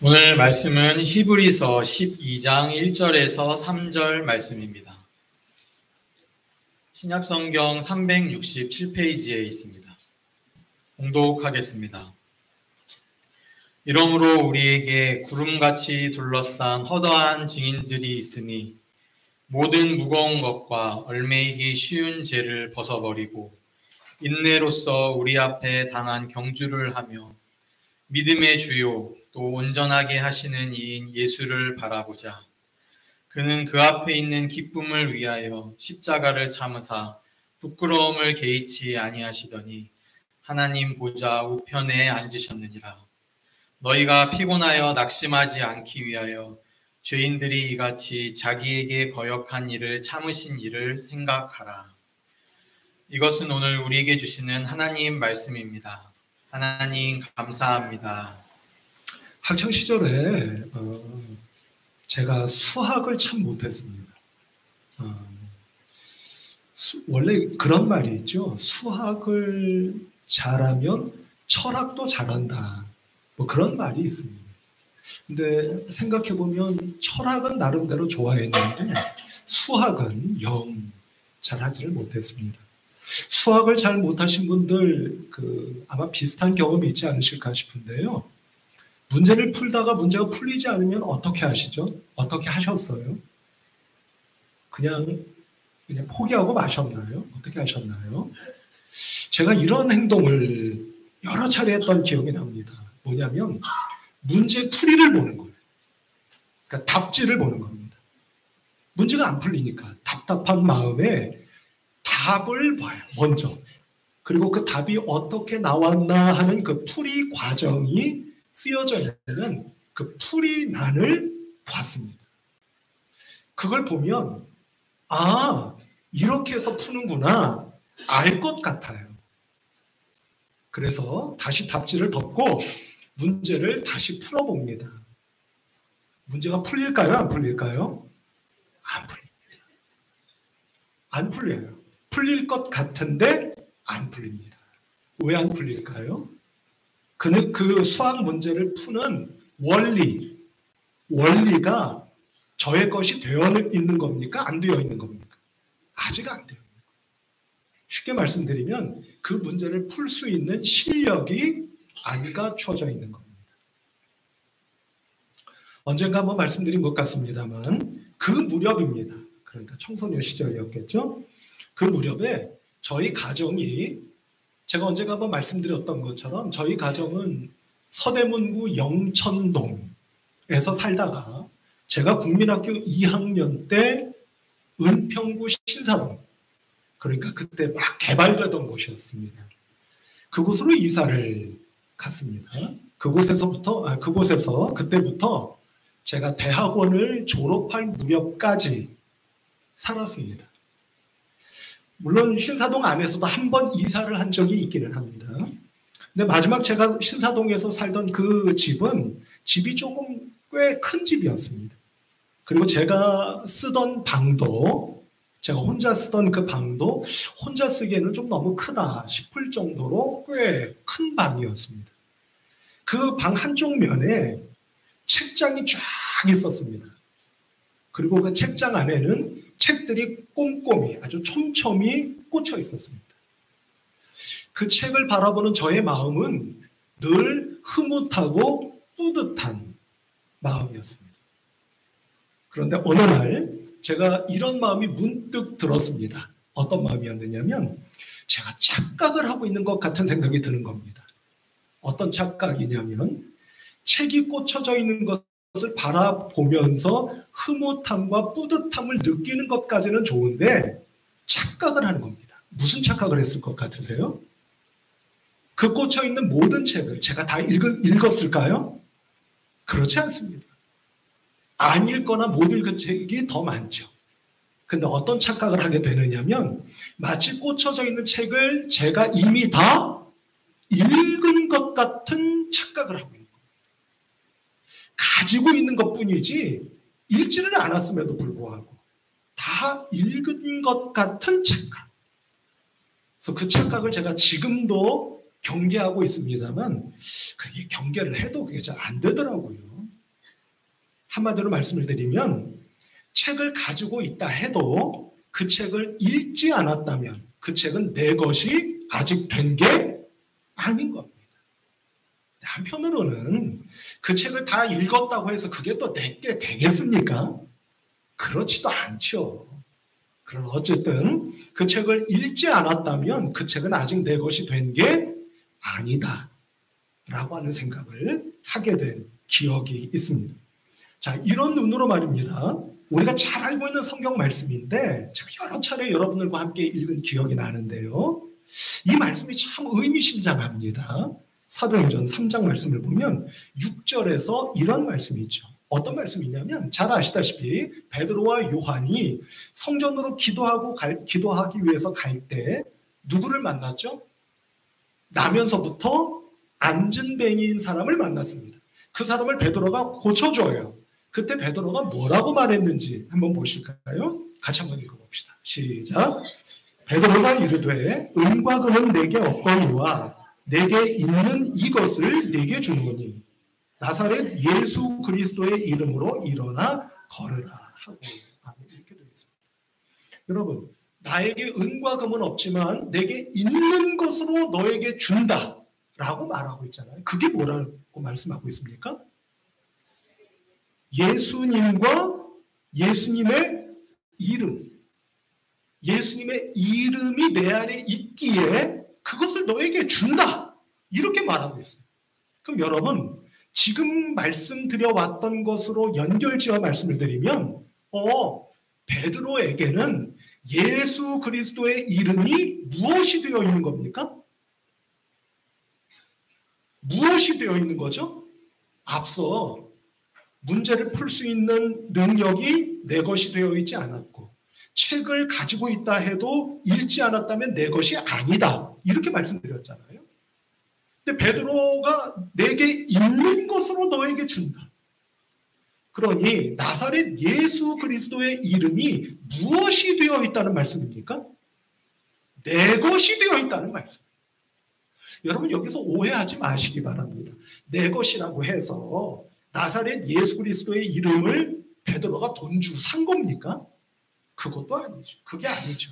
오늘 말씀은 히브리서 12장 1절에서 3절 말씀입니다. 신약성경 367페이지에 있습니다. 봉독하겠습니다. 이러므로 우리에게 구름같이 둘러싼 허다한 증인들이 있으니 모든 무거운 것과 얽매이기 쉬운 죄를 벗어버리고 인내로써 우리 앞에 당한 경주를 하며 믿음의 주요 또 온전하게 하시는 이인 예수를 바라보자. 그는 그 앞에 있는 기쁨을 위하여 십자가를 참으사 부끄러움을 개의치 아니하시더니 하나님 보좌 우편에 앉으셨느니라. 너희가 피곤하여 낙심하지 않기 위하여 죄인들이 이같이 자기에게 거역한 일을 참으신 일을 생각하라. 이것은 오늘 우리에게 주시는 하나님 말씀입니다. 하나님 감사합니다. 학창시절에 제가 수학을 참 못했습니다. 원래 그런 말이 있죠. 수학을 잘하면 철학도 잘한다. 뭐 그런 말이 있습니다. 근데 생각해보면 철학은 나름대로 좋아했는데 수학은 영 잘하지를 못했습니다. 수학을 잘 못하신 분들 아마 비슷한 경험이 있지 않으실까 싶은데요. 문제를 풀다가 문제가 풀리지 않으면 어떻게 하시죠? 어떻게 하셨어요? 그냥 포기하고 마셨나요? 어떻게 하셨나요? 제가 이런 행동을 여러 차례 했던 기억이 납니다. 뭐냐면 문제 풀이를 보는 거예요. 그러니까 답지를 보는 겁니다. 문제가 안 풀리니까 답답한 마음에 답을 봐요. 먼저. 그리고 그 답이 어떻게 나왔나 하는 그 풀이 과정이 쓰여져 있는 그 풀이난을 봤습니다. 그걸 보면 이렇게 해서 푸는구나 알 것 같아요. 그래서 다시 답지를 덮고 문제를 다시 풀어봅니다. 문제가 풀릴까요? 안 풀릴까요? 안 풀립니다. 안 풀려요. 풀릴 것 같은데 안 풀립니다. 왜 안 풀릴까요? 그 수학 문제를 푸는 원리가 저의 것이 되어 있는 겁니까? 안 되어 있는 겁니까? 아직 안 돼요. 쉽게 말씀드리면 그 문제를 풀 수 있는 실력이 안 갖춰져 있는 겁니다. 언젠가 한번 말씀드린 것 같습니다만 그 무렵입니다. 그러니까 청소년 시절이었겠죠? 그 무렵에 저희 가정이 제가 언젠가 한번 말씀드렸던 것처럼 저희 가정은 서대문구 영천동에서 살다가 제가 국민학교 2학년 때 은평구 신사동, 그러니까 그때 막 개발되던 곳이었습니다. 그곳으로 이사를 갔습니다. 그때부터 제가 대학원을 졸업할 무렵까지 살았습니다. 물론 신사동 안에서도 한 번 이사를 한 적이 있기는 합니다. 근데 마지막 제가 신사동에서 살던 그 집이 조금 꽤 큰 집이었습니다. 그리고 제가 쓰던 방도, 제가 혼자 쓰던 그 방도 혼자 쓰기에는 좀 너무 크다 싶을 정도로 꽤 큰 방이었습니다. 그 방 한쪽 면에 책장이 쫙 있었습니다. 그리고 그 책장 안에는 책들이 꼼꼼히 아주 촘촘히 꽂혀 있었습니다. 그 책을 바라보는 저의 마음은 늘 흐뭇하고 뿌듯한 마음이었습니다. 그런데 어느 날 제가 이런 마음이 문득 들었습니다. 어떤 마음이었느냐면 제가 착각을 하고 있는 것 같은 생각이 드는 겁니다. 어떤 착각이냐면 책이 꽂혀져 있는 것을 바라보면서 흐뭇함과 뿌듯함을 느끼는 것까지는 좋은데 착각을 하는 겁니다. 무슨 착각을 했을 것 같으세요? 그 꽂혀있는 모든 책을 제가 다 읽었을까요? 그렇지 않습니다. 안 읽거나 못 읽은 책이 더 많죠. 근데 어떤 착각을 하게 되느냐면 마치 꽂혀져 있는 책을 제가 이미 다 읽은 것 같은 착각을 하고 있는 거예요. 가지고 있는 것뿐이지 읽지는 않았음에도 불구하고 다 읽은 것 같은 착각. 그래서 그 착각을 제가 지금도 경계하고 있습니다만 그게 경계를 해도 그게 잘 안 되더라고요. 한마디로 말씀을 드리면 책을 가지고 있다 해도 그 책을 읽지 않았다면 그 책은 내 것이 아직 된 게 아닌 겁니다. 한편으로는 그 책을 다 읽었다고 해서 그게 또 내게 되겠습니까? 그렇지도 않죠. 그러나 어쨌든 그 책을 읽지 않았다면 그 책은 아직 내 것이 된 게 아니다 라고 하는 생각을 하게 된 기억이 있습니다. 자, 이런 눈으로 말입니다. 우리가 잘 알고 있는 성경 말씀인데 제가 여러 차례 여러분들과 함께 읽은 기억이 나는데요. 이 말씀이 참 의미심장합니다. 사도행전 3장 말씀을 보면 6절에서 이런 말씀이 있죠. 어떤 말씀이냐면 잘 아시다시피 베드로와 요한이 성전으로 기도하기 위해서 갈 때 누구를 만났죠? 나면서부터 앉은뱅이인 사람을 만났습니다. 그 사람을 베드로가 고쳐줘요. 그때 베드로가 뭐라고 말했는지 한번 보실까요? 같이 한번 읽어봅시다. 시작. 베드로가 이르되 은과 금은 내게 없거니와 내게 있는 이것을 내게 주노니 나사렛 예수 그리스도의 이름으로 일어나 걸으라 하고 이렇게 되어 있습니다. 여러분, 나에게 은과 금은 없지만 내게 있는 것으로 너에게 준다 라고 말하고 있잖아요. 그게 뭐라고 말씀하고 있습니까? 예수님과 예수님의 이름, 예수님의 이름이 내 안에 있기에 그것을 너에게 준다 이렇게 말하고 있어요. 그럼 여러분, 지금 말씀드려왔던 것으로 연결지어 말씀을 드리면 베드로에게는 예수 그리스도의 이름이 무엇이 되어 있는 겁니까? 무엇이 되어 있는 거죠? 앞서 문제를 풀 수 있는 능력이 내 것이 되어 있지 않았고 책을 가지고 있다 해도 읽지 않았다면 내 것이 아니다. 이렇게 말씀드렸잖아요. 근데 베드로가 내게 있는 것으로 너에게 준다. 그러니 나사렛 예수 그리스도의 이름이 무엇이 되어 있다는 말씀입니까? 내 것이 되어 있다는 말씀. 여러분 여기서 오해하지 마시기 바랍니다. 내 것이라고 해서 나사렛 예수 그리스도의 이름을 베드로가 돈 주고 산 겁니까? 그것도 아니죠. 그게 아니죠.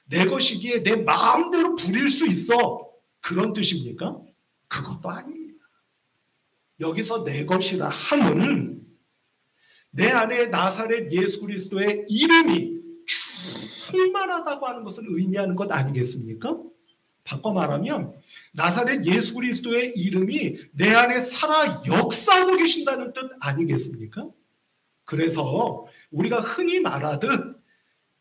내 것이기에 내 마음대로 부릴 수 있어. 그런 뜻입니까? 그것도 아닙니다. 여기서 내 것이라 함은 내 안에 나사렛 예수 그리스도의 이름이 충만하다고 하는 것을 의미하는 것 아니겠습니까? 바꿔 말하면 나사렛 예수 그리스도의 이름이 내 안에 살아 역사하고 계신다는 뜻 아니겠습니까? 그래서 우리가 흔히 말하듯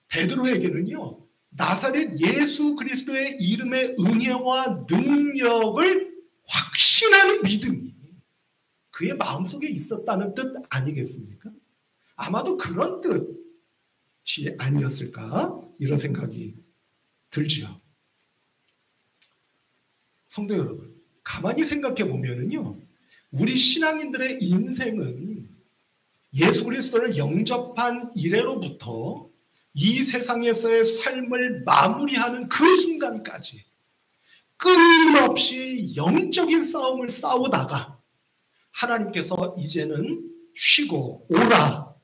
베드로에게는요, 나사렛 예수 그리스도의 이름의 은혜와 능력을 확신하는 믿음이 그의 마음속에 있었다는 뜻 아니겠습니까? 아마도 그런 뜻이 아니었을까 이런 생각이 들지요. 성도 여러분, 가만히 생각해 보면은요, 우리 신앙인들의 인생은 예수 그리스도를 영접한 이래로부터 이 세상에서의 삶을 마무리하는 그 순간까지 끊임없이 영적인 싸움을 싸우다가 하나님께서 이제는 쉬고 오라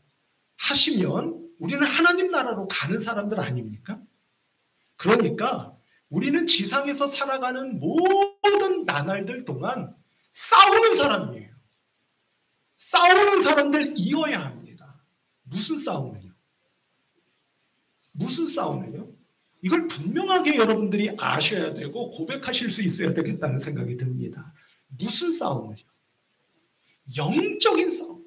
하시면 우리는 하나님 나라로 가는 사람들 아닙니까? 그러니까 우리는 지상에서 살아가는 모든 나날들 동안 싸우는 사람이에요. 싸우는 사람들이어야 합니다. 무슨 싸움을요? 무슨 싸움을요? 이걸 분명하게 여러분들이 아셔야 되고 고백하실 수 있어야 되겠다는 생각이 듭니다. 무슨 싸움을요? 영적인 싸움.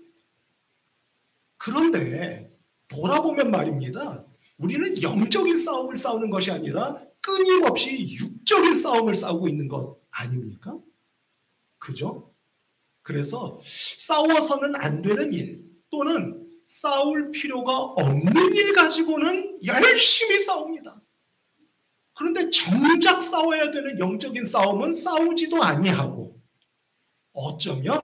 그런데 돌아보면 말입니다. 우리는 영적인 싸움을 싸우는 것이 아니라 끊임없이 육적인 싸움을 싸우고 있는 것 아닙니까? 그죠? 그래서 싸워서는 안 되는 일 또는 싸울 필요가 없는 일 가지고는 열심히 싸웁니다. 그런데 정작 싸워야 되는 영적인 싸움은 싸우지도 아니하고 어쩌면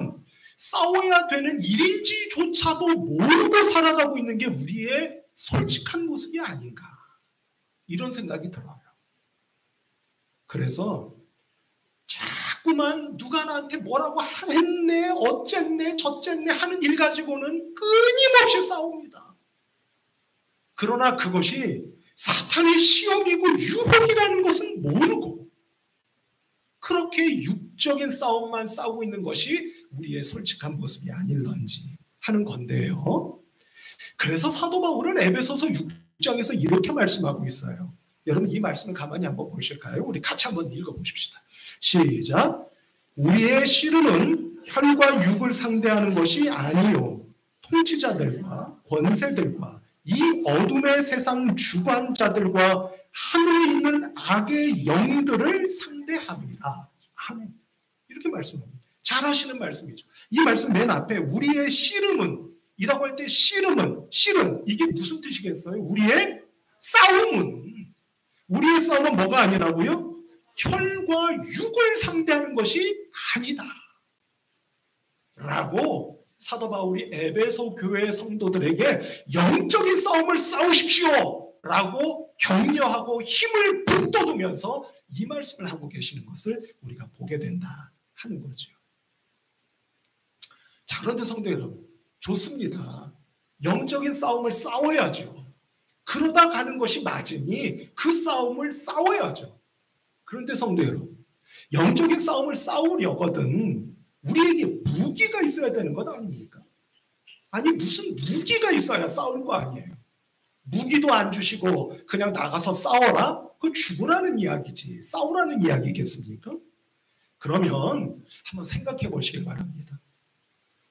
싸워야 되는 일인지조차도 모르고 살아가고 있는 게 우리의 솔직한 모습이 아닌가 이런 생각이 들어요. 그래서 자꾸만 누가 나한테 뭐라고 이랬네, 어쨌네, 저쨌네 하는 일 가지고는 끊임없이 싸웁니다. 그러나 그것이 사탄의 시험이고 유혹이라는 것은 모르고 그렇게 육적인 싸움만 싸우고 있는 것이 우리의 솔직한 모습이 아닐런지 하는 건데요. 그래서 사도 바울은 에베소서 6장에서 이렇게 말씀하고 있어요. 여러분 이 말씀을 가만히 한번 보실까요? 우리 같이 한번 읽어보십시다. 시작. 우리의 씨름은 혈과 육을 상대하는 것이 아니요 통치자들과 권세들과 이 어둠의 세상 주관자들과 하늘에 있는 악의 영들을 상대합니다. 아멘. 이렇게 말씀합니다. 잘 하시는 말씀이죠. 이 말씀 맨 앞에 우리의 씨름은 이라고 할 때 씨름 이게 무슨 뜻이겠어요? 우리의 싸움은 뭐가 아니라고요? 혈과 육을 상대하는 것이 아니다 라고 사도 바울이 에베소 교회 성도들에게 영적인 싸움을 싸우십시오 라고 격려하고 힘을 북돋우면서 이 말씀을 하고 계시는 것을 우리가 보게 된다 하는 거죠. 자, 그런데 성도 여러분, 좋습니다. 영적인 싸움을 싸워야죠. 그러다 가는 것이 맞으니 그 싸움을 싸워야죠. 그런데 성도 여러분, 영적인 싸움을 싸우려거든 우리에게 무기가 있어야 되는 것 아닙니까? 아니 무슨 무기가 있어야 싸울 거 아니에요. 무기도 안 주시고 그냥 나가서 싸워라? 그건 죽으라는 이야기지 싸우라는 이야기겠습니까? 그러면 한번 생각해 보시길 바랍니다.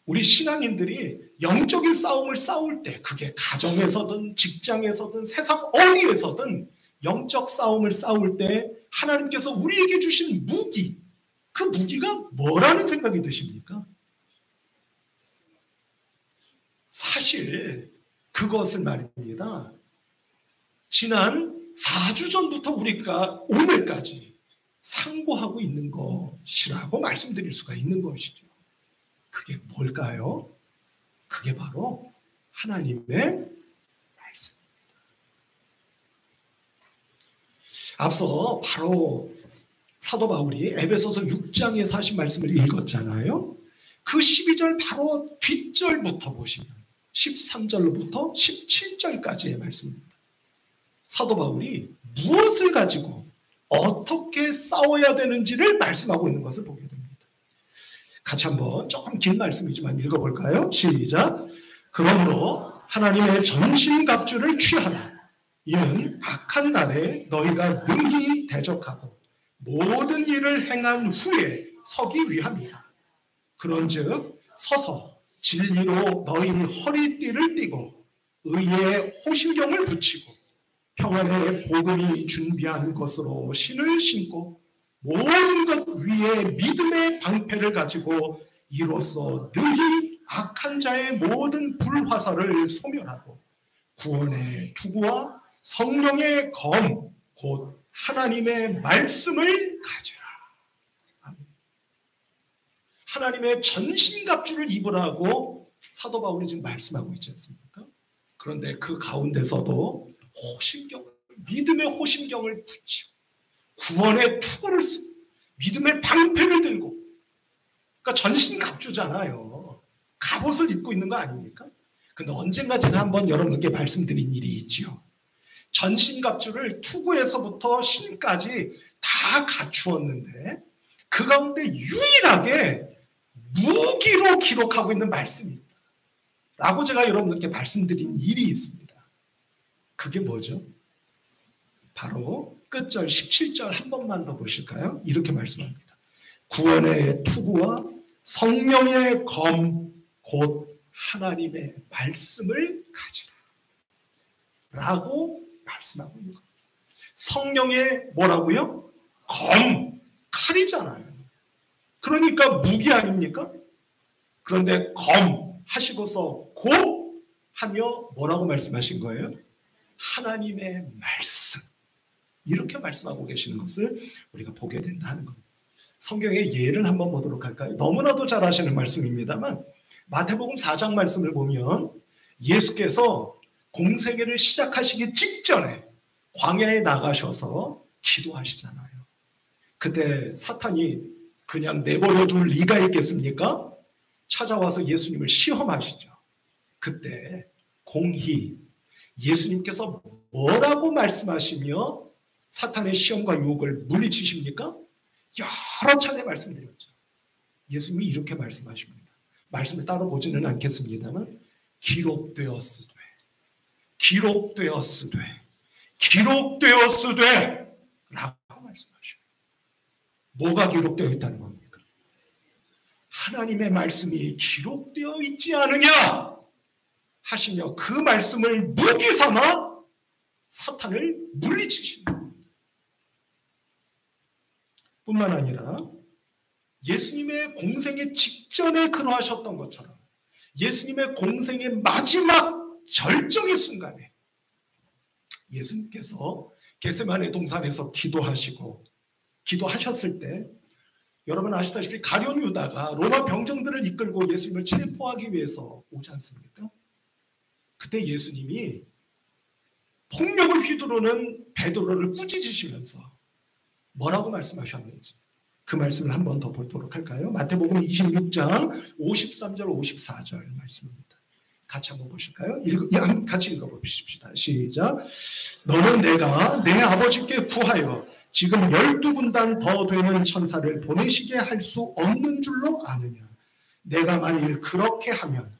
우리 신앙인들이 영적인 싸움을 싸울 때 그게 가정에서든 직장에서든 세상 어디에서든 영적 싸움을 싸울 때 하나님께서 우리에게 주신 무기, 그 무기가 뭐라는 생각이 드십니까? 사실 그것은 말입니다. 지난 4주 전부터 우리가 오늘까지 상고하고 있는 것이라고 말씀드릴 수가 있는 것이죠. 그게 뭘까요? 그게 바로 하나님의 말씀입니다. 앞서 바로 사도 바울이 에베소서 6장에서 하신 말씀을 읽었잖아요. 그 12절 바로 뒷절부터 보시면 13절로부터 17절까지의 말씀입니다. 사도 바울이 무엇을 가지고 어떻게 싸워야 되는지를 말씀하고 있는 것을 보게 됩니다. 같이 한번 조금 긴 말씀이지만 읽어볼까요? 시작. 그러므로 하나님의 전신갑주를 취하라. 이는 악한 날에 너희가 능히 대적하고 모든 일을 행한 후에 서기 위함이라. 그런즉 서서 진리로 너희 허리띠를 띠고 의의 호심경을 붙이고 평안의 복음이 준비한 것으로 신을 신고 모든 것 위에 믿음의 방패를 가지고 이로써 능히 악한 자의 모든 불화살을 소멸하고 구원의 투구와 성령의 검 곧 하나님의 말씀을 가지라. 하나님의 전신갑주를 입으라고 사도 바울이 지금 말씀하고 있지 않습니까? 그런데 그 가운데서도 믿음의 호심경을 붙이고 구원의 투구를 쓰고 믿음의 방패를 들고, 그러니까 전신갑주잖아요. 갑옷을 입고 있는 거 아닙니까? 근데 언젠가 제가 한번 여러분께 말씀드린 일이 있지요. 전신갑주를 투구에서부터 신까지 다 갖추었는데 그 가운데 유일하게 무기로 기록하고 있는 말씀입니다. 라고 제가 여러분들께 말씀드린 일이 있습니다. 그게 뭐죠? 바로 끝절 17절 한 번만 더 보실까요? 이렇게 말씀합니다. 구원의 투구와 성령의 검 곧 하나님의 말씀을 가지라. 라고 말씀하고 있는 겁니다. 성령의 뭐라고요? 검, 칼이잖아요. 그러니까 무기 아닙니까? 그런데 검 하시고서 곧 하며 뭐라고 말씀하신 거예요? 하나님의 말씀. 이렇게 말씀하고 계시는 것을 우리가 보게 된다는 겁니다. 성경의 예를 한번 보도록 할까요? 너무나도 잘 아시는 말씀입니다만 마태복음 4장 말씀을 보면 예수께서 공생애를 시작하시기 직전에 광야에 나가셔서 기도하시잖아요. 그때 사탄이 그냥 내버려 둘 리가 있겠습니까? 찾아와서 예수님을 시험하시죠. 그때 공히 예수님께서 뭐라고 말씀하시며 사탄의 시험과 유혹을 물리치십니까? 여러 차례 말씀드렸죠. 예수님이 이렇게 말씀하십니다. 말씀을 따로 보지는 않겠습니다만 기록되었으되 기록되었으되 기록되었으되 라고 말씀하셔요. 뭐가 기록되어 있다는 겁니까? 하나님의 말씀이 기록되어 있지 않으냐 하시며 그 말씀을 무기 삼아 사탄을 물리치시는 겁니다. 뿐만 아니라 예수님의 공생의 직전에 그러하셨던 것처럼 예수님의 공생의 마지막 절정의 순간에 예수님께서 겟세마네 동산에서 기도하셨을 때 여러분 아시다시피 가룟 유다가 로마 병정들을 이끌고 예수님을 체포하기 위해서 오지 않습니까? 그때 예수님이 폭력을 휘두르는 베드로를 꾸짖으시면서 뭐라고 말씀하셨는지 그 말씀을 한 번 더 보도록 할까요? 마태복음 26장 53절 54절 말씀입니다. 같이 한번 보실까요? 같이 읽어보십시다. 시작. 너는 내가 내 아버지께 구하여 지금 12군단 더 되는 천사를 보내시게 할 수 없는 줄로 아느냐. 내가 만일 그렇게 하면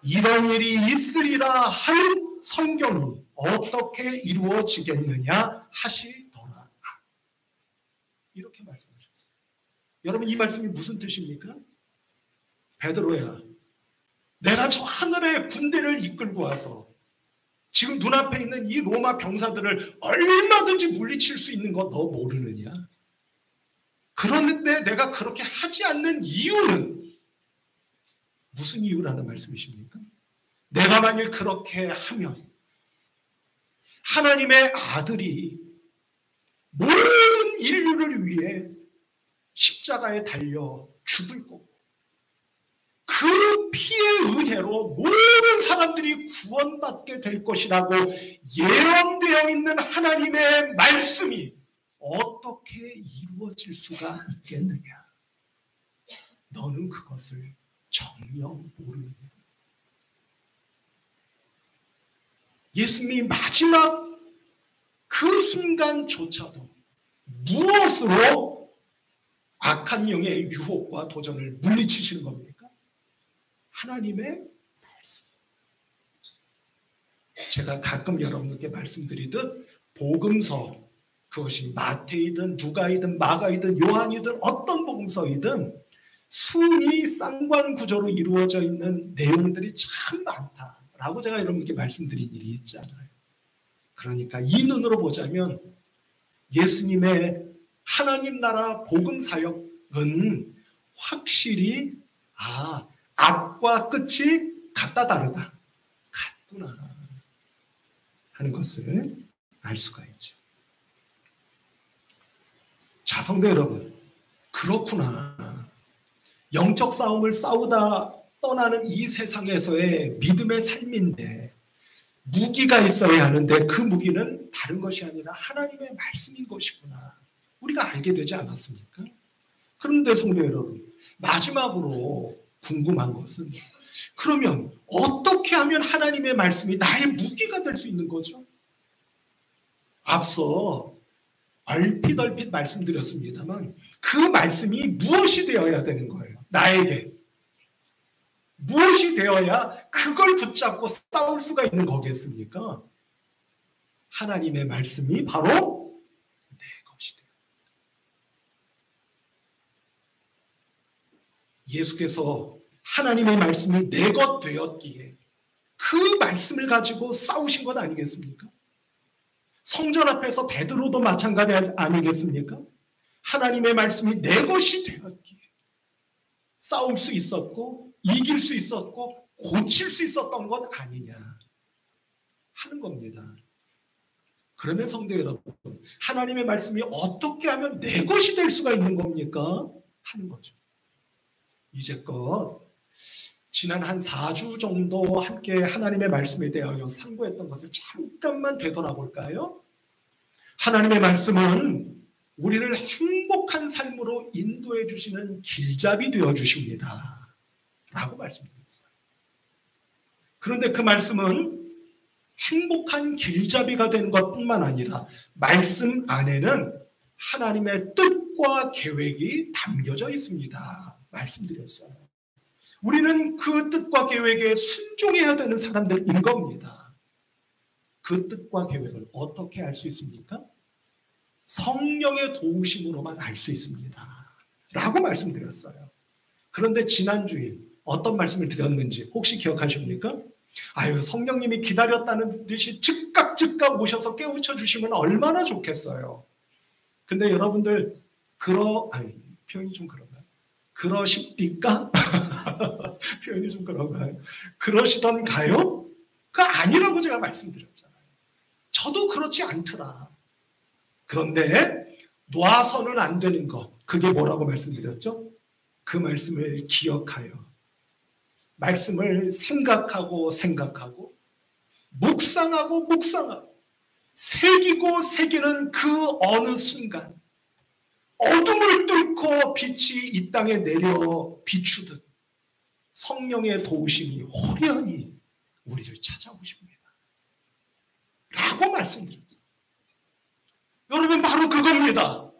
이런 일이 있으리라 할 성경이 어떻게 이루어지겠느냐 하시더라. 이렇게 말씀하셨어요. 여러분 이 말씀이 무슨 뜻입니까? 베드로야, 내가 저 하늘의 군대를 이끌고 와서 지금 눈앞에 있는 이 로마 병사들을 얼마든지 물리칠 수 있는 거 너 모르느냐? 그런데 내가 그렇게 하지 않는 이유는 무슨 이유라는 말씀이십니까? 내가 만일 그렇게 하면 하나님의 아들이 모든 인류를 위해 십자가에 달려 죽을 거고 그 피의 은혜로 모든 사람들이 구원받게 될 것이라고 예언되어 있는 하나님의 말씀이 어떻게 이루어질 수가 있겠느냐? 너는 그것을 정녕 모르느냐? 예수님이 마지막 그 순간조차도 무엇으로 악한 영의 유혹과 도전을 물리치시는 겁니까? 하나님의 말씀. 제가 가끔 여러분께 말씀드리듯 복음서, 그것이 마태이든 누가이든 마가이든 요한이든 어떤 복음서이든 순위 쌍관 구조로 이루어져 있는 내용들이 참 많다라고 제가 여러분께 말씀드린 일이 있잖아요. 그러니까 이 눈으로 보자면 예수님의 하나님 나라 복음 사역은 확실히 앞과 끝이 같다 다르다, 같구나 하는 것을 알 수가 있죠. 자, 성도 여러분, 그렇구나. 영적 싸움을 싸우다 떠나는 이 세상에서의 믿음의 삶인데 무기가 있어야 하는데 그 무기는 다른 것이 아니라 하나님의 말씀인 것이구나. 우리가 알게 되지 않았습니까? 그런데 성도 여러분, 마지막으로 궁금한 것은 그러면 어떻게 하면 하나님의 말씀이 나의 무기가 될 수 있는 거죠? 앞서 얼핏 말씀드렸습니다만 그 말씀이 무엇이 되어야 되는 거예요? 나에게. 무엇이 되어야 그걸 붙잡고 싸울 수가 있는 거겠습니까? 하나님의 말씀이 바로 내 것이 돼요. 예수께서 하나님의 말씀이 내 것 되었기에 그 말씀을 가지고 싸우신 것 아니겠습니까? 성전 앞에서 베드로도 마찬가지 아니겠습니까? 하나님의 말씀이 내 것이 되었기에 싸울 수 있었고 이길 수 있었고 고칠 수 있었던 것 아니냐 하는 겁니다. 그러면 성도 여러분, 하나님의 말씀이 어떻게 하면 내 것이 될 수가 있는 겁니까? 하는 거죠. 이제껏 지난 한 4주 정도 함께 하나님의 말씀에 대하여 상고했던 것을 잠깐만 되돌아볼까요? 하나님의 말씀은 우리를 행복한 삶으로 인도해 주시는 길잡이 되어 주십니다 라고 말씀드렸어요. 그런데 그 말씀은 행복한 길잡이가 되는 것뿐만 아니라 말씀 안에는 하나님의 뜻과 계획이 담겨져 있습니다. 말씀드렸어요. 우리는 그 뜻과 계획에 순종해야 되는 사람들인 겁니다. 그 뜻과 계획을 어떻게 알 수 있습니까? 성령의 도우심으로만 알 수 있습니다. 라고 말씀드렸어요. 그런데 지난주에 어떤 말씀을 드렸는지 혹시 기억하십니까? 아유, 성령님이 기다렸다는 듯이 즉각 오셔서 깨우쳐 주시면 얼마나 좋겠어요. 근데 여러분들 표현이 좀 그런가요? 그러십니까? 표현이 좀 그런가요? 그러시던가요? 그 아니라고 제가 말씀드렸잖아요. 저도 그렇지 않더라. 그런데 놔서는 안 되는 것, 그게 뭐라고 말씀드렸죠? 그 말씀을 기억하여 말씀을 생각하고 묵상하고 새기는 그 어느 순간 어둠을 뚫고 빛이 이 땅에 내려 비추듯 성령의 도우심이 호련히 우리를 찾아오십니다. 라고 말씀드렸죠. 여러분, 바로 그겁니다.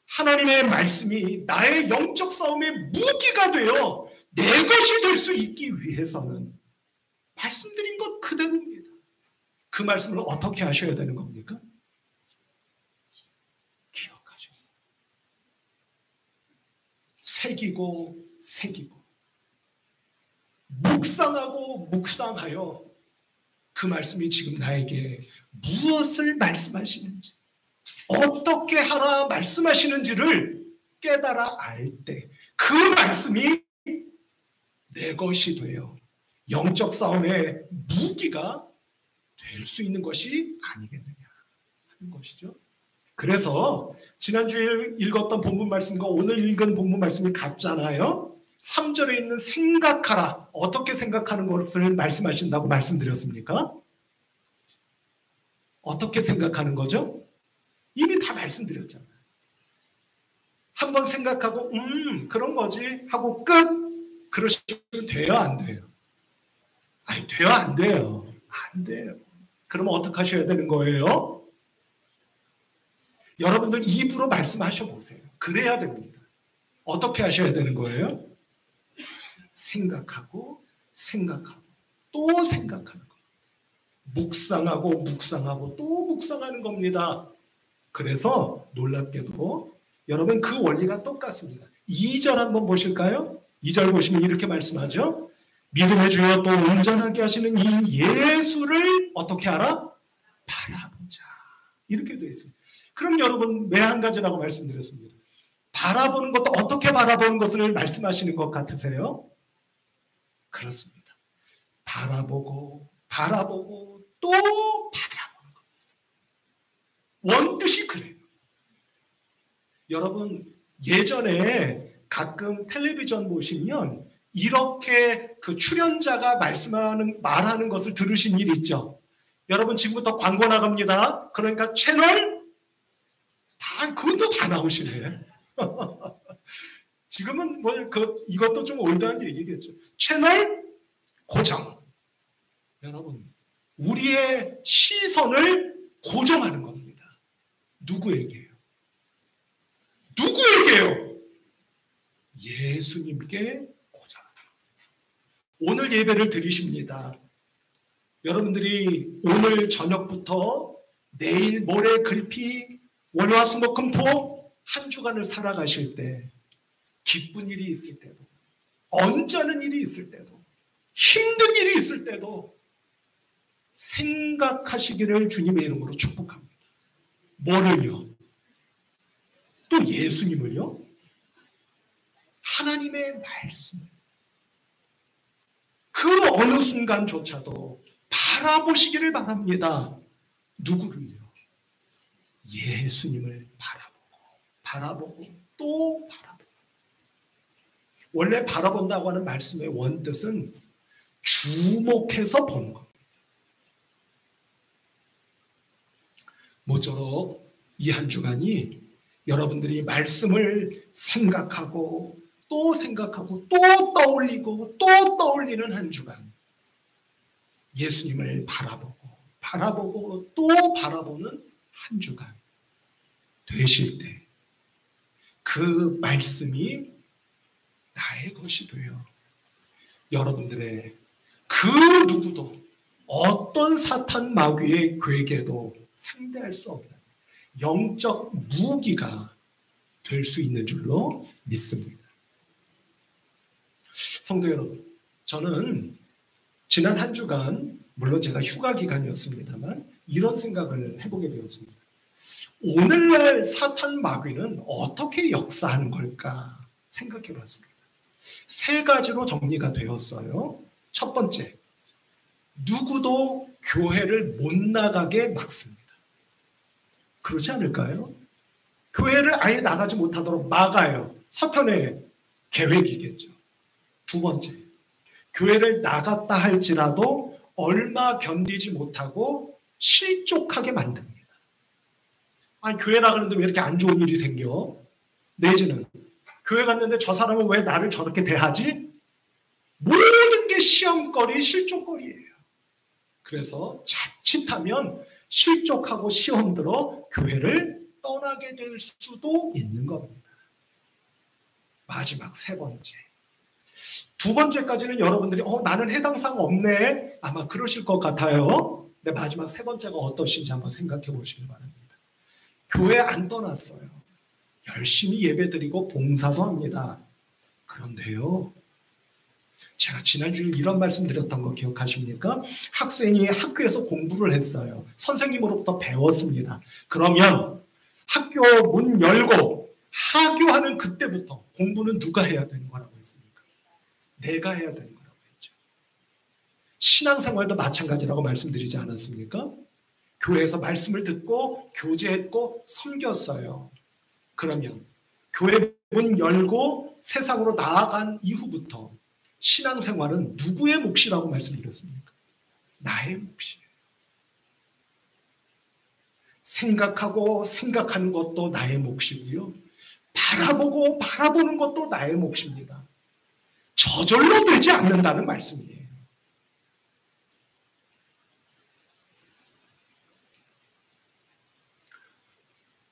하나님의 말씀이 나의 영적 싸움의 무기가 되어 내 것이 될 수 있기 위해서는 말씀드린 것 그대로입니다. 그 말씀을 어떻게 하셔야 되는 겁니까? 기억하셔서 새기고 묵상하여 그 말씀이 지금 나에게 무엇을 말씀하시는지, 어떻게 하라 말씀하시는지를 깨달아 알 때 그 말씀이 내 것이 되어 영적 싸움의 무기가 될 수 있는 것이 아니겠느냐 하는 것이죠. 그래서 지난주에 읽었던 본문 말씀과 오늘 읽은 본문 말씀이 같잖아요. 3절에 있는 생각하라, 어떻게 생각하는 것을 말씀하신다고 말씀드렸습니까? 어떻게 생각하는 거죠? 이미 다 말씀드렸잖아요. 한번 생각하고 그런 거지 하고 끝. 그러시면 돼요, 안 돼요? 아니, 돼요, 안 돼요? 안 돼요. 그러면 어떻게 하셔야 되는 거예요? 여러분들 입으로 말씀하셔 보세요. 그래야 됩니다. 어떻게 하셔야 되는 거예요? 생각하고 또 생각하는 거. 묵상하고 또 묵상하는 겁니다. 그래서 놀랍게도 여러분 그 원리가 똑같습니다. 2절 한번 보실까요? 2절 보시면 이렇게 말씀하죠. 믿음의 주여 또 온전하게 하시는 이 예수를 어떻게 하라? 바라보자. 이렇게 되어 있습니다. 그럼 여러분 왜 한 가지라고 말씀드렸습니다. 바라보는 것도 어떻게 바라보는 것을 말씀하시는 것 같으세요? 그렇습니다. 바라보고 또 바라보는 것. 원뜻이 그래요. 여러분 예전에 가끔 텔레비전 보시면 이렇게 그 출연자가 말하는 것을 들으신 일 있죠? 여러분 지금부터 광고 나갑니다. 그러니까 채널 그것도 다 나오시네. 지금은 이것도 좀 올드한 얘기겠죠. 채널 고정. 여러분 우리의 시선을 고정하는 겁니다. 누구에게요? 예수님께 고정하는 겁니다. 오늘 예배를 드리십니다. 여러분들이 오늘 저녁부터 내일 모레 글피 월화수목금토 한 주간을 살아가실 때 기쁜 일이 있을 때도 언짢은 일이 있을 때도 힘든 일이 있을 때도 생각하시기를 주님의 이름으로 축복합니다. 뭐를요? 또 예수님을요? 하나님의 말씀. 그 어느 순간조차도 바라보시기를 바랍니다. 누구를요? 예수님을 바라보고 또 바라보고. 원래 바라본다고 하는 말씀의 원뜻은 주목해서 보는 겁니다. 모쪼록 이 한 주간이 여러분들이 말씀을 생각하고 또 생각하고 또 떠올리고 또 떠올리는 한 주간 예수님을 바라보고 또 바라보는 한 주간 되실 때 그 말씀이 나의 것이 돼요. 여러분들의 그 누구도 어떤 사탄 마귀의 괴계도 상대할 수 없는 영적 무기가 될 수 있는 줄로 믿습니다. 성도 여러분, 저는 지난 한 주간 물론 제가 휴가 기간이었습니다만 이런 생각을 해보게 되었습니다. 오늘날 사탄 마귀는 어떻게 역사하는 걸까 생각해 봤습니다. 세 가지로 정리가 되었어요. 첫 번째, 누구도 교회를 못 나가게 막습니다. 그렇지 않을까요? 교회를 아예 나가지 못하도록 막아요. 사탄의 계획이겠죠. 두 번째, 교회를 나갔다 할지라도 얼마 견디지 못하고 실족하게 만듭니다. 아니, 교회 나가는데 왜 이렇게 안 좋은 일이 생겨? 내지는 교회 갔는데 저 사람은 왜 나를 저렇게 대하지? 모든 게 시험거리, 실족거리예요. 그래서 자칫하면 실족하고 시험 들어 교회를 떠나게 될 수도 있는 겁니다. 마지막 세 번째. 두 번째까지는 여러분들이 나는 해당 사항 없네 아마 그러실 것 같아요. 근데 마지막 세 번째가 어떠신지 한번 생각해 보시기 바랍니다. 교회 안 떠났어요. 열심히 예배드리고 봉사도 합니다. 그런데요, 제가 지난주에 이런 말씀 드렸던 거 기억하십니까? 학생이 학교에서 공부를 했어요. 선생님으로부터 배웠습니다. 그러면 학교 문 열고 하교하는 그때부터 공부는 누가 해야 되는 거라고 했습니까? 내가 해야 되는 거라고 했죠. 신앙생활도 마찬가지라고 말씀드리지 않았습니까? 교회에서 말씀을 듣고 교제했고 섬겼어요. 그러면 교회 문 열고 세상으로 나아간 이후부터 신앙생활은 누구의 몫이라고 말씀드렸습니까? 나의 몫이에요. 생각하고 생각하는 것도 나의 몫이고요. 바라보고 바라보는 것도 나의 몫입니다. 저절로 되지 않는다는 말씀이에요.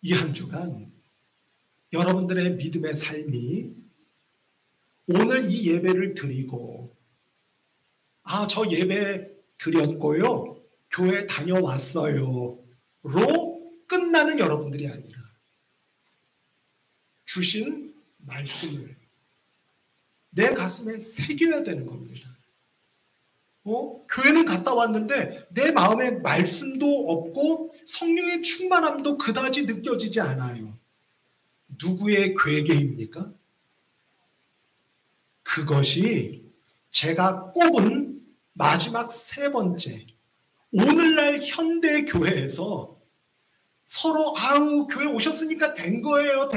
이 한 주간 여러분들의 믿음의 삶이 오늘 이 예배를 드리고 저 예배 드렸고요. 교회 다녀왔어요. 로 끝나는 여러분들이 아니라 주신 말씀을 내 가슴에 새겨야 되는 겁니다. 교회는 갔다 왔는데 내 마음에 말씀도 없고 성령의 충만함도 그다지 느껴지지 않아요. 누구의 괴계입니까? 그것이 제가 꼽은 마지막 세 번째, 오늘날 현대 교회에서 서로 교회 오셨으니까 된 거예요.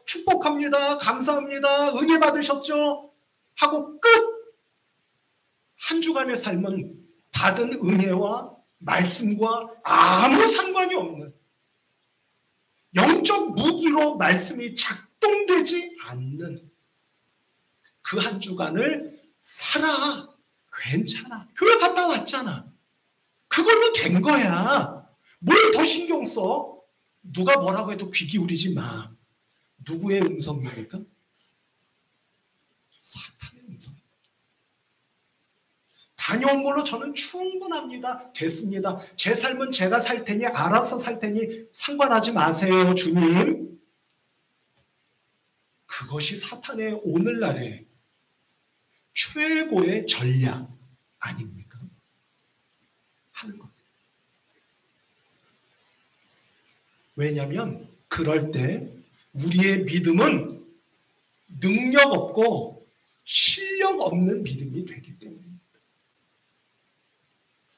축복합니다. 감사합니다. 은혜 받으셨죠? 하고 끝! 한 주간의 삶은 받은 은혜와 말씀과 아무 상관이 없는 영적 무기로 말씀이 작동되지 않는 그 한 주간을 살아. 괜찮아. 교회 갔다 왔잖아. 그걸로 된 거야. 뭘 더 신경 써? 누가 뭐라고 해도 귀 기울이지 마. 누구의 음성입니까? 사탄의 음성. 다녀온 걸로 저는 충분합니다. 됐습니다. 제 삶은 제가 살 테니 알아서 살 테니 상관하지 마세요, 주님. 그것이 사탄의 오늘날의 최고의 전략 아닙니까? 하는 겁니다. 왜냐하면 그럴 때 우리의 믿음은 능력 없고 실력 없는 믿음이 되기 때문입니다.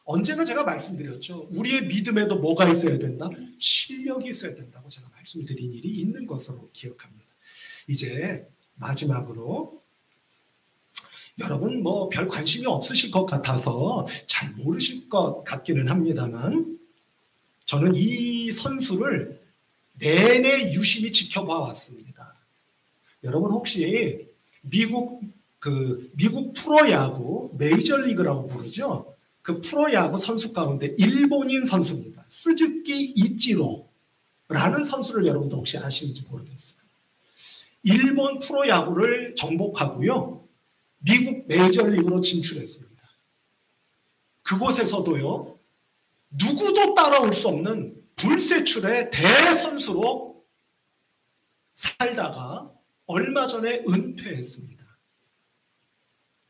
언제나 제가 말씀드렸죠. 우리의 믿음에도 뭐가 있어야 된다? 실력이 있어야 된다고 제가 말씀드린 일이 있는 것으로 기억합니다. 이제 마지막으로 여러분 별 관심이 없으실 것 같아서 잘 모르실 것 같기는 합니다만 저는 이 선수를 내내 유심히 지켜봐 왔습니다. 여러분 혹시 미국 프로야구 메이저리그라고 부르죠? 그 프로야구 선수 가운데 일본인 선수입니다. 스즈키 이치로라는 선수를 여러분들 혹시 아시는지 모르겠어요. 일본 프로야구를 정복하고요. 미국 메이저리그로 진출했습니다. 그곳에서도요. 누구도 따라올 수 없는 불세출의 대선수로 살다가 얼마 전에 은퇴했습니다.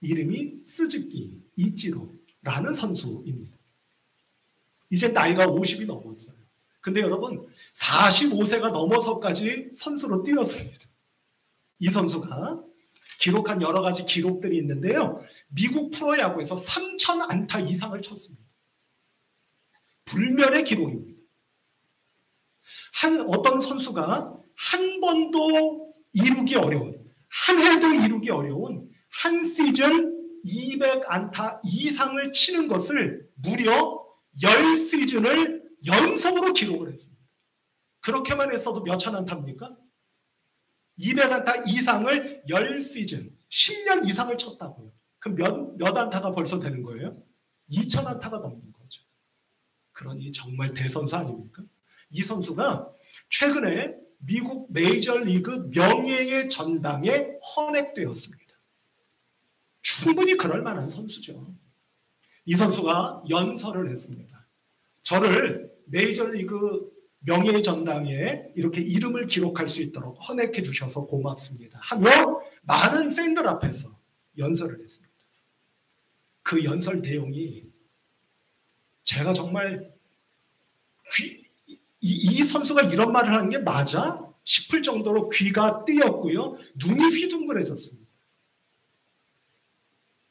이름이 스즈키 이치로라는 선수입니다. 이제 나이가 50이 넘었어요. 근데 여러분 45세가 넘어서까지 선수로 뛰었습니다. 이 선수가 기록한 여러 가지 기록들이 있는데요. 미국 프로야구에서 3,000안타 이상을 쳤습니다. 불멸의 기록입니다. 어떤 선수가 한 번도 이루기 어려운, 한 해도 이루기 어려운 한 시즌 200안타 이상을 치는 것을 무려 10시즌을 연속으로 기록을 했습니다. 그렇게만 했어도 몇천 안타입니까? 200안타 이상을 10시즌, 10년 이상을 쳤다고요. 그럼 몇 안타가 벌써 되는 거예요? 2,000안타가 넘는 거죠. 그러니 정말 대선수 아닙니까? 이 선수가 최근에 미국 메이저리그 명예의 전당에 헌액되었습니다. 충분히 그럴 만한 선수죠. 이 선수가 연설을 했습니다. 저를 메이저리그 명예의 전당에 이렇게 이름을 기록할 수 있도록 헌액해 주셔서 고맙습니다 하며 많은 팬들 앞에서 연설을 했습니다. 그 연설 내용이 제가 정말 이 선수가 이런 말을 하는 게 맞아? 싶을 정도로 귀가 뜨였고요. 눈이 휘둥그레졌습니다.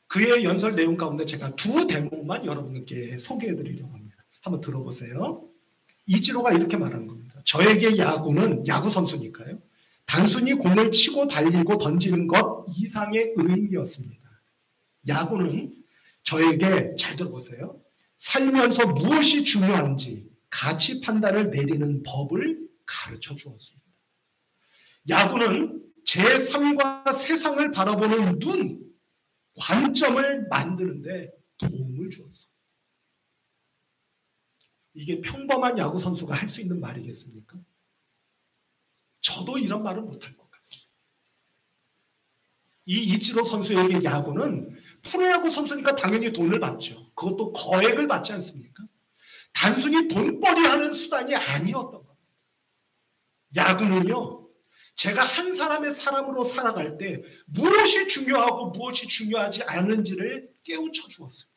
그의 연설 내용 가운데 제가 두 대목만 여러분께 소개해드리려고 합니다. 한번 들어보세요. 이치로가 이렇게 말한 겁니다. 저에게 야구는 야구 선수니까요. 단순히 공을 치고 달리고 던지는 것 이상의 의미였습니다. 야구는 저에게, 잘 들어보세요, 살면서 무엇이 중요한지 가치 판단을 내리는 법을 가르쳐 주었습니다. 야구는 제 삶과 세상을 바라보는 눈, 관점을 만드는데 도움을 주었습니다. 이게 평범한 야구 선수가 할 수 있는 말이겠습니까? 저도 이런 말은 못할 것 같습니다. 이 이치로 선수에게 야구는 프로야구 선수니까 당연히 돈을 받죠. 그것도 거액을 받지 않습니까? 단순히 돈벌이 하는 수단이 아니었던 겁니다. 야구는요, 제가 한 사람의 사람으로 살아갈 때 무엇이 중요하고 무엇이 중요하지 않은지를 깨우쳐 주었습니다.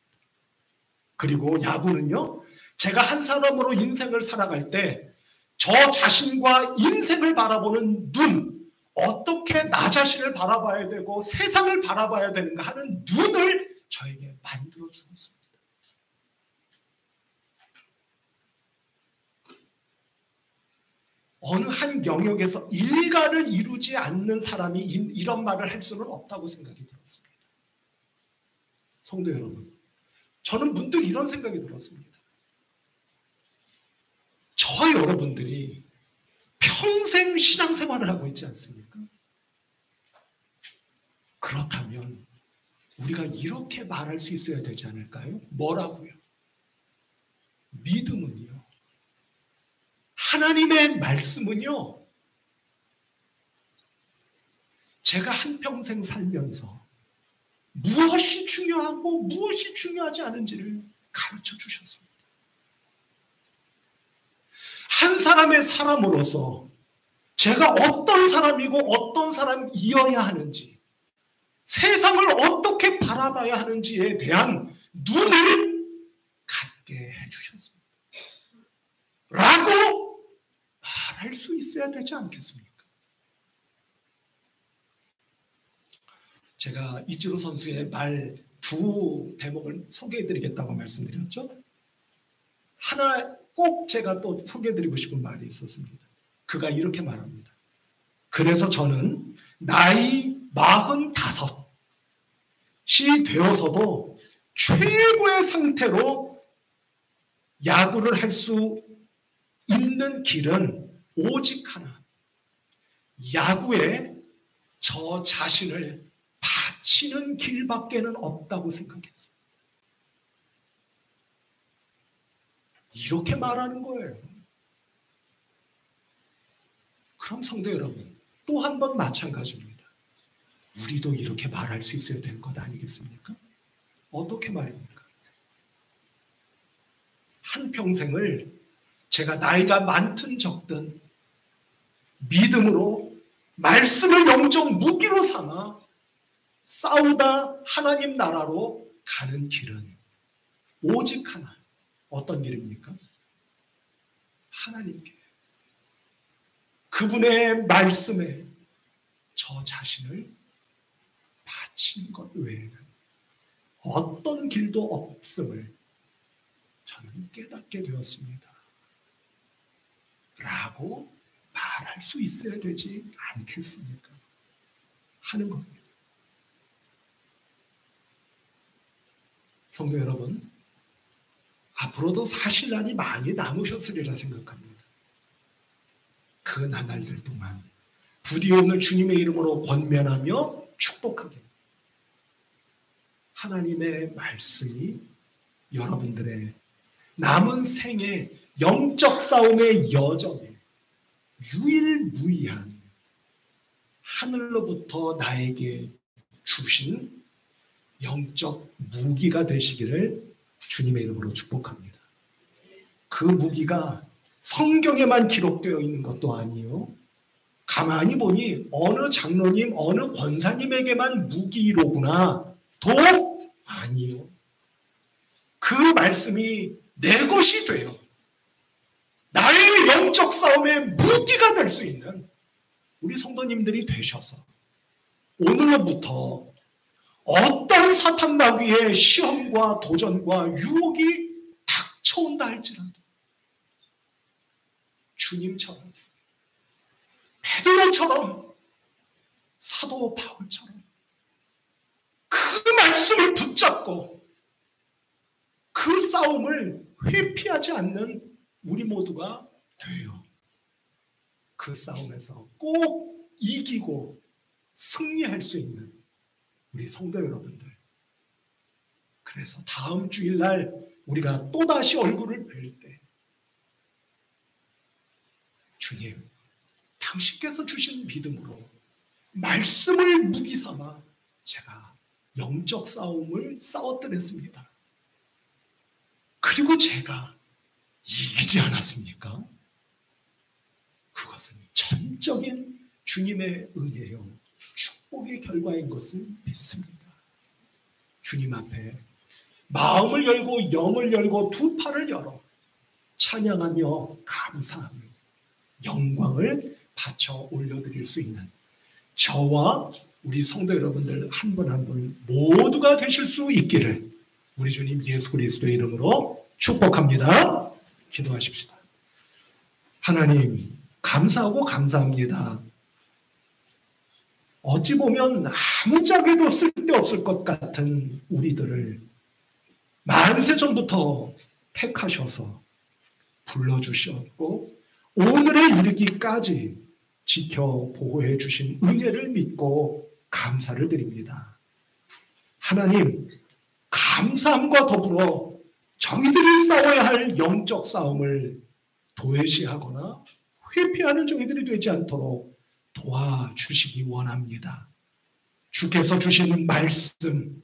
그리고 야구는요, 제가 한 사람으로 인생을 살아갈 때 저 자신과 인생을 바라보는 눈, 어떻게 나 자신을 바라봐야 되고 세상을 바라봐야 되는가 하는 눈을 저에게 만들어 주었습니다. 어느 한 영역에서 일가를 이루지 않는 사람이 이런 말을 할 수는 없다고 생각이 들었습니다. 성도 여러분, 저는 문득 이런 생각이 들었습니다. 저와 여러분들이 평생 신앙생활을 하고 있지 않습니까? 그렇다면 우리가 이렇게 말할 수 있어야 되지 않을까요? 뭐라고요? 믿음은요, 하나님의 말씀은요, 제가 한평생 살면서 무엇이 중요하고 무엇이 중요하지 않은지를 가르쳐 주셨습니다. 한 사람의 사람으로서 제가 어떤 사람이고 어떤 사람이어야 하는지, 세상을 어떻게 바라봐야 하는지에 대한 눈을 갖게 해주셨습니다. 라고 말할 수 있어야 되지 않겠습니까? 제가 이치로 선수의 말 두 대목을 소개해드리겠다고 말씀드렸죠. 하나 꼭 제가 또 소개해드리고 싶은 말이 있었습니다. 그가 이렇게 말합니다. 그래서 저는 나이 45이 되어서도 최고의 상태로 야구를 할 수 있는 길은 오직 하나, 야구에 저 자신을 바치는 길밖에는 없다고 생각했어요. 이렇게 말하는 거예요. 그럼 성도 여러분, 또 한 번 마찬가지입니다. 우리도 이렇게 말할 수 있어야 되는 것 아니겠습니까? 어떻게 말입니까? 한평생을 제가 나이가 많든 적든 믿음으로 말씀을 영적 무기로 삼아 싸우다 하나님 나라로 가는 길은 오직 하나. 어떤 길입니까? 하나님께, 그분의 말씀에 저 자신을 바치는 것 외에는 어떤 길도 없음을 저는 깨닫게 되었습니다. 라고 말할 수 있어야 되지 않겠습니까? 하는 겁니다. 성도 여러분, 앞으로도 사실란이 많이 남으셨으리라 생각합니다. 그 나날들 동안 부디 오늘 주님의 이름으로 권면하며 축복하게 하나님의 말씀이 여러분들의 남은 생의 영적 싸움의 여정에 유일무이한 하늘로부터 나에게 주신 영적 무기가 되시기를 주님의 이름으로 축복합니다. 그 무기가 성경에만 기록되어 있는 것도 아니요, 가만히 보니 어느 장로님, 어느 권사님에게만 무기로구나 도 아니요, 그 말씀이 내 것이 되어 나의 영적 싸움의 무기가 될 수 있는 우리 성도님들이 되셔서 오늘로부터 어떤 사탄 마귀의 시험과 도전과 유혹이 닥쳐온다 할지라도 주님처럼, 베드로처럼, 사도 바울처럼 그 말씀을 붙잡고 그 싸움을 회피하지 않는 우리 모두가 돼요. 그 싸움에서 꼭 이기고 승리할 수 있는 우리 성도 여러분들, 그래서 다음 주일날 우리가 또다시 얼굴을 뵐 때 주님, 당신께서 주신 믿음으로 말씀을 무기 삼아 제가 영적 싸움을 싸웠더랬습니다. 그리고 제가 이기지 않았습니까? 그것은 전적인 주님의 은혜요, 축복의 결과인 것을 믿습니다. 주님 앞에 마음을 열고 영을 열고 두 팔을 열어 찬양하며 감사하며 영광을 바쳐 올려드릴 수 있는 저와 우리 성도 여러분들 한 분 한 분 모두가 되실 수 있기를 우리 주님 예수 그리스도의 이름으로 축복합니다. 기도하십시다. 하나님, 감사하고 감사합니다. 어찌 보면 아무짝에도 쓸데없을 것 같은 우리들을 만세 전부터 택하셔서 불러주셨고 오늘에 이르기까지 지켜 보호해 주신 은혜를 믿고 감사를 드립니다. 하나님, 감사함과 더불어 저희들이 싸워야 할 영적 싸움을 도외시하거나 회피하는 저희들이 되지 않도록 도와주시기 원합니다. 주께서 주신 말씀,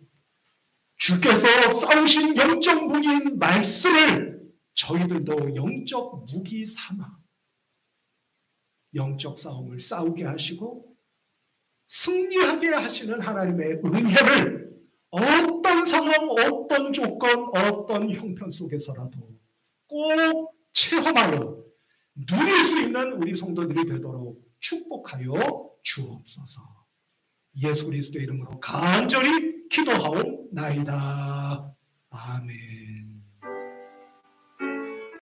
주께서 싸우신 영적 무기인 말씀을 저희들도 영적 무기 삼아 영적 싸움을 싸우게 하시고 승리하게 하시는 하나님의 은혜를 어떤 상황, 어떤 조건, 어떤 형편 속에서라도 꼭 체험하여 누릴 수 있는 우리 성도들이 되도록 축복하여 주옵소서. 예수 그리스도의 이름으로 간절히 기도하옵나이다. 아멘.